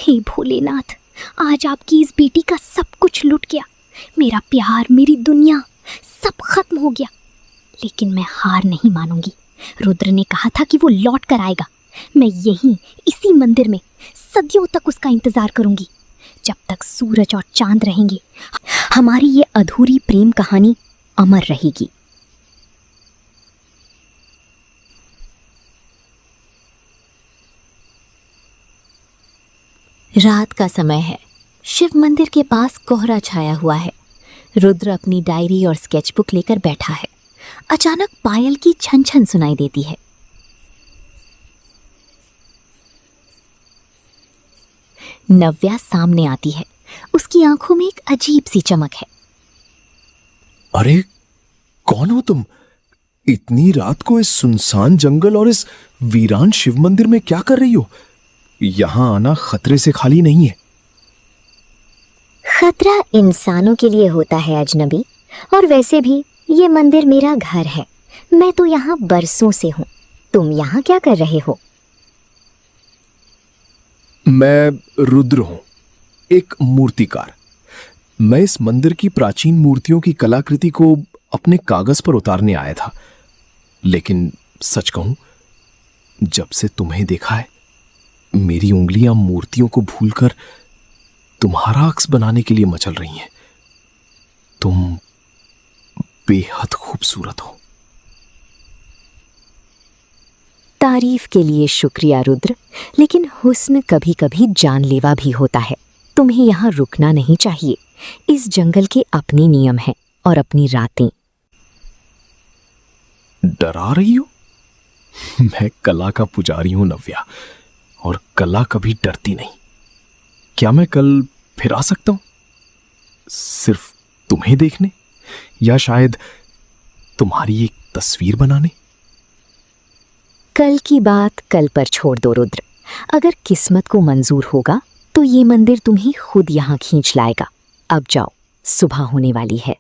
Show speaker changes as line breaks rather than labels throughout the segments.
हे भोलेनाथ, आज आपकी इस बेटी का सब कुछ लुट गया। मेरा प्यार, मेरी दुनिया सब खत्म हो गया। लेकिन मैं हार नहीं मानूंगी। रुद्र ने कहा था कि वो लौट कर आएगा। मैं यहीं इसी मंदिर में सदियों तक उसका इंतजार करूंगी। जब तक सूरज और चांद रहेंगे, हमारी ये अधूरी प्रेम कहानी अमर रहेगी। रात का समय है। शिव मंदिर के पास कोहरा छाया हुआ है। रुद्र अपनी डायरी और स्केचबुक लेकर बैठा है। अचानक पायल की छन छन सुनाई देती है। नव्या सामने आती है। उसकी आंखों में एक अजीब सी चमक है।
अरे, कौन हो तुम? इतनी रात को इस सुनसान जंगल और इस वीरान शिव मंदिर में क्या कर रही हो? यहां आना खतरे से खाली नहीं है।
खतरा इंसानों के लिए होता है अजनबी, और वैसे भी ये मंदिर मेरा घर है। मैं तो यहाँ बरसों से हूँ। तुम यहाँ क्या कर रहे हो?
मैं रुद्र हूं, एक मूर्तिकार। मैं इस मंदिर की प्राचीन मूर्तियों की कलाकृति को अपने कागज पर उतारने आया था। लेकिन सच कहूं, जब से तुम्हें देखा है, मेरी उंगलियां मूर्तियों को भूलकर तुम्हारा अक्स बनाने के लिए मचल रही हैं। तुम बेहद खूबसूरत हो।
तारीफ के लिए शुक्रिया रुद्र, लेकिन हुस्न कभी कभी जानलेवा भी होता है। तुम्हें यहाँ रुकना नहीं चाहिए। इस जंगल के अपने नियम हैं और अपनी रातें।
डरा रही हो? मैं कला का पुजारी हूं नव्या, और कला कभी डरती नहीं। क्या मैं कल फिर आ सकता हूं? सिर्फ तुम्हें देखने, या शायद तुम्हारी एक तस्वीर बनाने?
कल की बात कल पर छोड़ दो रुद्र। अगर किस्मत को मंजूर होगा तो ये मंदिर तुम्हें खुद यहाँ खींच लाएगा। अब जाओ, सुबह होने वाली है।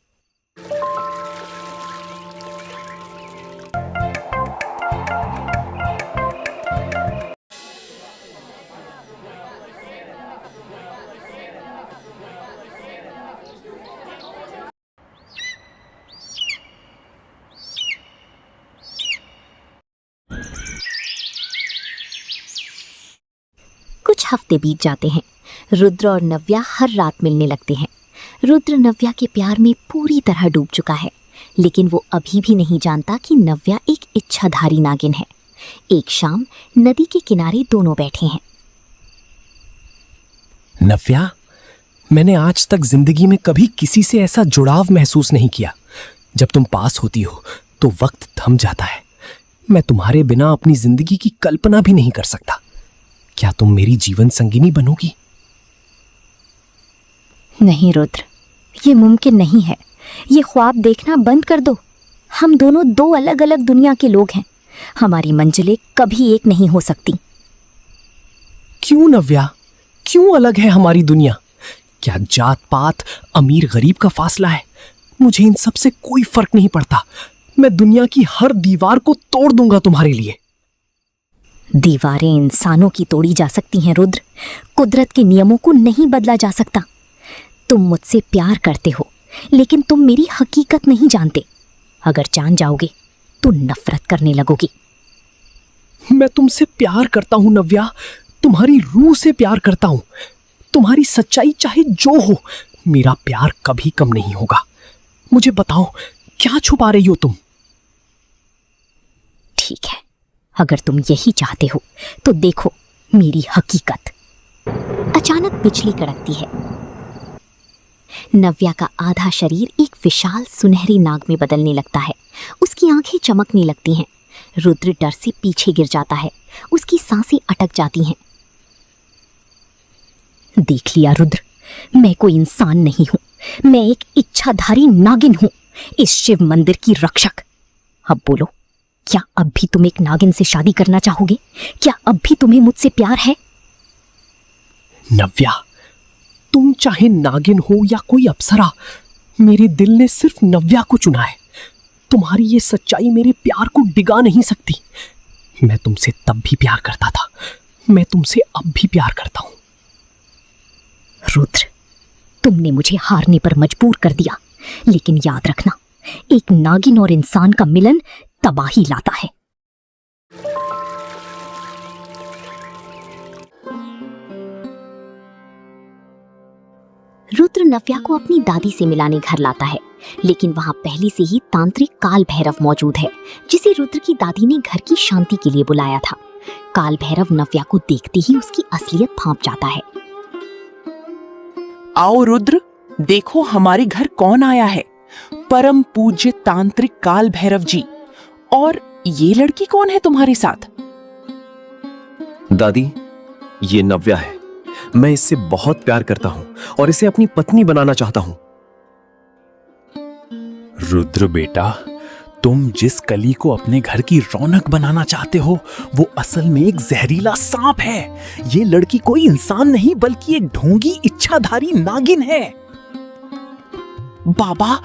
कुछ हफ्ते बीत जाते हैं। रुद्र और नव्या हर रात मिलने लगते हैं। रुद्र नव्या के प्यार में पूरी तरह डूब चुका है, लेकिन वो अभी भी नहीं जानता कि नव्या एक इच्छाधारी नागिन है। एक शाम नदी के किनारे दोनों बैठे हैं।
नव्या, मैंने आज तक जिंदगी में कभी किसी से ऐसा जुड़ाव महसूस नहीं किया। जब तुम पास होती हो तो वक्त थम जाता है। मैं तुम्हारे बिना अपनी जिंदगी की कल्पना भी नहीं कर सकता। क्या तुम मेरी जीवन संगिनी बनोगी?
नहीं रुद्र, ये मुमकिन नहीं है। ये ख्वाब देखना बंद कर दो। हम दोनों दो अलग अलग दुनिया के लोग हैं। हमारी मंजिलें कभी एक नहीं हो सकती।
क्यों नव्या, क्यों अलग है हमारी दुनिया? क्या जात पात, अमीर गरीब का फासला है? मुझे इन सब से कोई फर्क नहीं पड़ता। मैं दुनिया की हर दीवार को तोड़ दूंगा तुम्हारे लिए।
दीवारें इंसानों की तोड़ी जा सकती हैं रुद्र, कुदरत के नियमों को नहीं बदला जा सकता। तुम मुझसे प्यार करते हो, लेकिन तुम मेरी हकीकत नहीं जानते। अगर जान जाओगे तो नफरत करने लगोगे।
मैं तुमसे प्यार करता हूं नव्या, तुम्हारी रूह से प्यार करता हूं। तुम्हारी सच्चाई चाहे जो हो, मेरा प्यार कभी कम नहीं होगा। मुझे बताओ, क्या छुपा रही हो तुम?
ठीक है, अगर तुम यही चाहते हो तो देखो मेरी हकीकत। अचानक बिजली कड़कती है। नव्या का आधा शरीर एक विशाल सुनहरी नाग में बदलने लगता है। उसकी आंखें चमकने लगती हैं। रुद्र डर से पीछे गिर जाता है। उसकी सांसें अटक जाती हैं। देख लिया रुद्र, मैं कोई इंसान नहीं हूं। मैं एक इच्छाधारी नागिन हूं, इस शिव मंदिर की रक्षक। अब बोलो, क्या अब भी तुम एक नागिन से शादी करना चाहोगे? क्या अब भी तुम्हें मुझसे प्यार है?
नव्या, तुम चाहे नागिन हो या कोई अप्सरा, मेरे दिल ने सिर्फ नव्या को चुना है। तुम्हारी ये सच्चाई मेरे प्यार को डिगा नहीं सकती। मैं तुमसे तब भी प्यार करता था, मैं तुमसे अब भी प्यार करता हूं।
रुद्र, तुमने मुझे हारने पर मजबूर कर दिया, लेकिन याद रखना, एक नागिन और इंसान का मिलन तबाही लाता है। रुद्र नव्या को अपनी दादी से मिलाने घर लाता है, लेकिन वहां पहले से ही तांत्रिक काल भैरव मौजूद है, जिसे रुद्र की दादी ने घर की शांति के लिए बुलाया था। काल भैरव नव्या को देखते ही उसकी असलियत भांप जाता है।
आओ रुद्र, देखो हमारे घर कौन आया है। परम पूज्य तांत्रिक काल भैरव जी। और ये लड़की कौन है तुम्हारे साथ?
दादी, ये नव्या है। मैं इससे बहुत प्यार करता हूं और इसे अपनी पत्नी बनाना चाहता हूं।
रुद्र बेटा, तुम जिस कली को अपने घर की रौनक बनाना चाहते हो वो असल में एक जहरीला सांप है। ये लड़की कोई इंसान नहीं बल्कि एक ढोंगी इच्छाधारी नागिन है।
बाबा,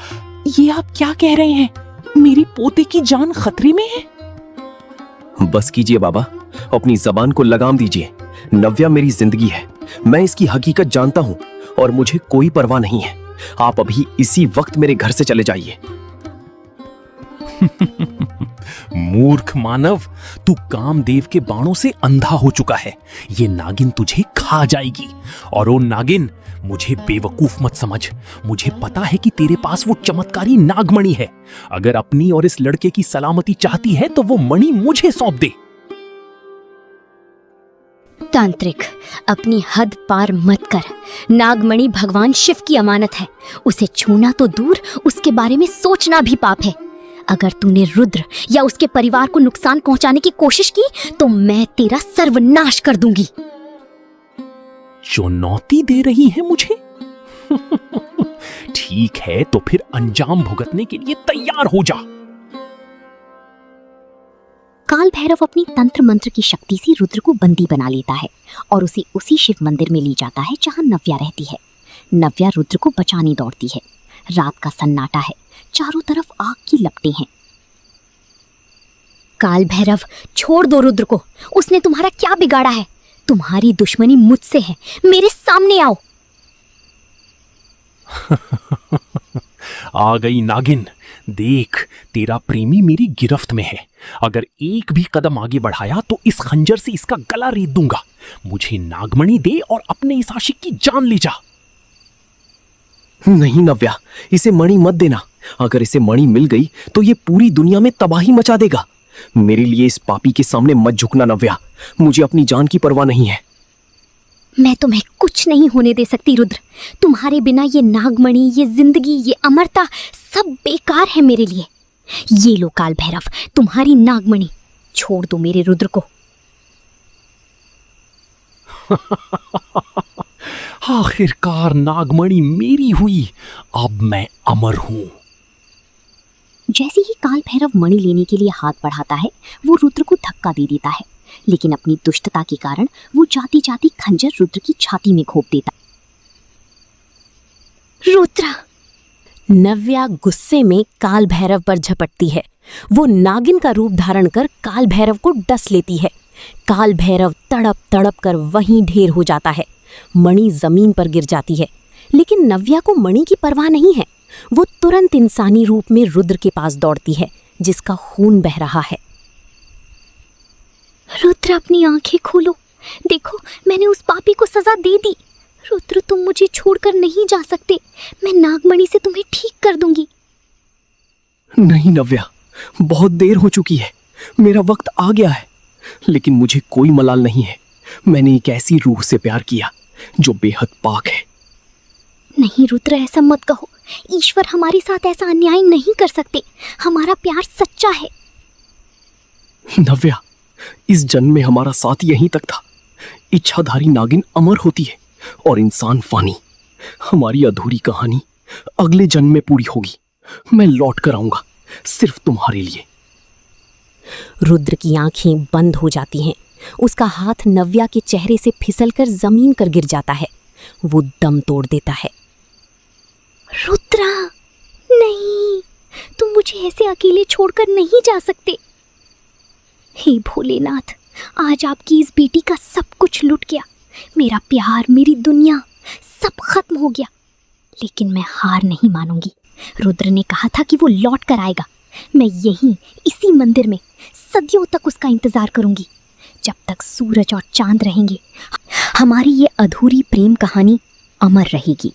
ये आप क्या कह रहे हैं? मेरी पोते की जान खतरे में है।
बस कीजिए बाबा, अपनी जबान को लगाम दीजिए। नव्या मेरी जिंदगी है, मैं इसकी हकीकत जानता हूं और मुझे कोई परवाह नहीं है। आप अभी इसी वक्त मेरे घर से चले जाइए।
मूर्ख मानव, तू कामदेव के बाणों से अंधा हो चुका है। ये नागिन तुझे खा जाएगी। और ओ नागिन, मुझे बेवकूफ मत समझ। मुझे पता है कि तेरे पास वो चमत्कारी नागमणि है। अगर अपनी और इस लड़के की सलामती चाहती है तो वो मणि मुझे सौंप दे।
तांत्रिक, अपनी हद पार मत कर। नागमणि भगवान शिव की अमानत है। उसे छूना तो दूर, उसके बारे में सोचना भी पाप है। अगर तूने रुद्र या उसके परिवार को नुकसान पहुंचाने की कोशिश की तो मैं तेरा सर्वनाश कर दूंगी।
चुनौती दे रही है मुझे? ठीक है, तो फिर अंजाम भुगतने के लिए तैयार हो जा।
काल भैरव अपनी तंत्र मंत्र की शक्ति से रुद्र को बंदी बना लेता है और उसे उसी शिव मंदिर में ले जाता है जहां नव्या रहती है। नव्या रुद्र को बचाने दौड़ती है। रात का सन्नाटा है, चारों तरफ आग की लपटें हैं। काल भैरव, छोड़ दो रुद्र को। उसने तुम्हारा क्या बिगाड़ा है? तुम्हारी दुश्मनी मुझसे है। मेरे सामने आओ।
आ गई नागिन। देख, तेरा प्रेमी मेरी गिरफ्त में है। अगर एक भी कदम आगे बढ़ाया तो इस खंजर से इसका गला रेत दूंगा। मुझे नागमणि दे और अपने इस आशिक की जान ले जा।
नहीं नव्या, इसे मणि मत देना। अगर इसे मणि मिल गई तो ये पूरी दुनिया में तबाही मचा देगा। मेरे लिए इस पापी के सामने मत झुकना नव्या। मुझे अपनी जान की परवाह नहीं है।
मैं तुम्हें कुछ नहीं होने दे सकती रुद्र। तुम्हारे बिना ये नागमणि, ये जिंदगी, ये अमरता सब बेकार है मेरे लिए। ये लो काल भैरव, तुम्हारी नागमणि। छोड़ दो मेरे रुद्र को।
आखिरकार नागमणि मेरी हुई। अब मैं अमर हूं।
जैसे ही काल भैरव मणि लेने के लिए हाथ बढ़ाता है, वो रुद्र को धक्का दे देता है, लेकिन अपनी दुष्टता के कारण वो जाती जाती खंजर रुद्र की छाती में घोंप देता। रुद्र!
नव्या गुस्से में काल भैरव पर झपटती है। वो नागिन का रूप धारण कर काल भैरव को डस लेती है। काल भैरव तड़प तड़प कर वहीं ढेर हो जाता है। मणि जमीन पर गिर जाती है, लेकिन नव्या को मणि की परवाह नहीं है। वो तुरंत इंसानी रूप में रुद्र के पास दौड़ती है, जिसका खून बह रहा है।
रुद्र, अपनी आंखें खोलो। देखो, मैंने उस पापी को सजा दे दी। रुद्र, तुम मुझे छोड़कर नहीं जा सकते। मैं नागमणि से तुम्हें ठीक कर दूंगी।
नहीं नव्या, बहुत देर हो चुकी है। मेरा वक्त आ गया है। लेकिन मुझे कोई मलाल नहीं है। मैंने एक ऐसी रूह से प्यार किया जो बेहद पाक है।
नहीं रुद्र, ऐसा मत कहो। ईश्वर हमारे साथ ऐसा अन्याय नहीं कर सकते। हमारा प्यार सच्चा है।
नव्या, इस जन्म में हमारा साथ यहीं तक था। इच्छाधारी नागिन अमर होती है और इंसान फानी। हमारी अधूरी कहानी अगले जन्म में पूरी होगी। मैं लौट कर आऊंगा, सिर्फ तुम्हारे लिए।
रुद्र की आंखें बंद हो जाती हैं। उसका हाथ नव्या के चेहरे से फिसलकर जमीन पर गिर जाता है। वो दम तोड़ देता है।
रुद्र, नहीं, तुम मुझे ऐसे अकेले छोड़कर नहीं जा सकते। हे भोलेनाथ, आज आपकी इस बेटी का सब कुछ लुट गया। मेरा प्यार, मेरी दुनिया सब खत्म हो गया। लेकिन मैं हार नहीं मानूंगी। रुद्र ने कहा था कि वो लौट कर आएगा। मैं यहीं इसी मंदिर में सदियों तक उसका इंतजार करूंगी। जब तक सूरज और चांद रहेंगे, हमारी ये अधूरी प्रेम कहानी अमर रहेगी।